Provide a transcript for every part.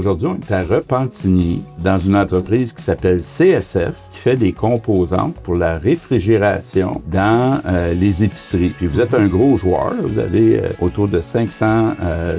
Aujourd'hui, on est à Repentigny, dans une entreprise qui s'appelle CSF, qui fait des composantes pour la réfrigération dans les épiceries. Puis vous êtes un gros joueur, vous avez autour de 500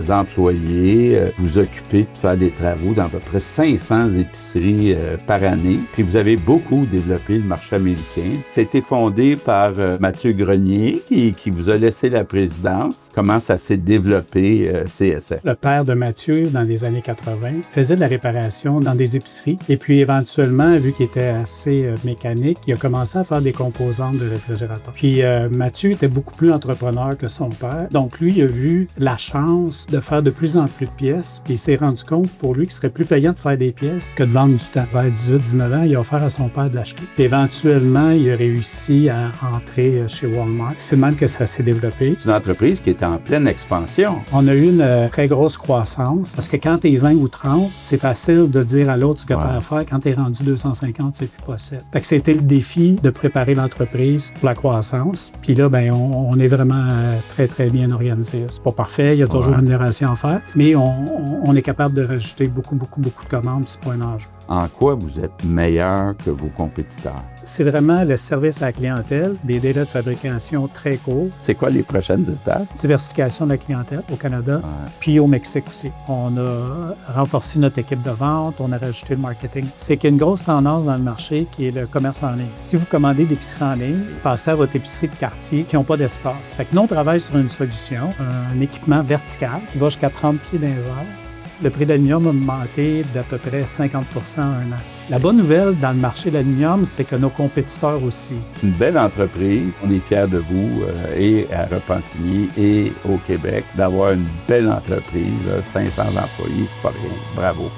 employés, vous occupez de faire des travaux dans à peu près 500 épiceries par année. Puis vous avez beaucoup développé le marché américain. C'était fondé par Mathieu Grenier, qui vous a laissé la présidence. Comment ça s'est développé, CSF? Le père de Mathieu, dans les années 80, faisait de la réparation dans des épiceries. Et puis, éventuellement, vu qu'il était assez mécanique, il a commencé à faire des composantes de réfrigérateurs. Puis, Mathieu était beaucoup plus entrepreneur que son père. Donc, lui, il a vu la chance de faire de plus en plus de pièces. Puis, il s'est rendu compte, pour lui, qu'il serait plus payant de faire des pièces que de vendre du temps. Vers 18-19 ans, il a offert à son père de l'acheter. Puis, éventuellement, il a réussi à entrer chez Walmart. C'est même que ça s'est développé. C'est une entreprise qui est en pleine expansion. On a eu une très grosse croissance parce que quand tu es 20 ou 30, c'est facile de dire à l'autre ce que tu as à faire. Quand tu es rendu 250, c'est plus possible. Fait que c'était le défi de préparer l'entreprise pour la croissance. Puis là, ben, on est vraiment très, très bien organisé. C'est pas parfait, il y a toujours une génération à faire, mais on est capable de rajouter beaucoup de commandes, puis c'est pas un enjeu. En quoi vous êtes meilleur que vos compétiteurs? C'est vraiment le service à la clientèle, des délais de fabrication très courts. C'est quoi les prochaines étapes? Diversification de la clientèle au Canada, puis au Mexique aussi. On a renforcé notre équipe de vente, on a rajouté le marketing. C'est qu'il y a une grosse tendance dans le marché qui est le commerce en ligne. Si vous commandez des épiceries en ligne, passez à votre épicerie de quartier qui n'ont pas d'espace. Fait que nous, on travaille sur une solution, un équipement vertical qui va jusqu'à 30 pieds dans les airs. Le prix de l'aluminium a augmenté d'à peu près 50 % en un an. La bonne nouvelle dans le marché de l'aluminium, c'est que nos compétiteurs aussi. C'est une belle entreprise. On est fiers de vous et à Repentigny et au Québec d'avoir une belle entreprise. 500 employés, c'est pas rien. Bravo.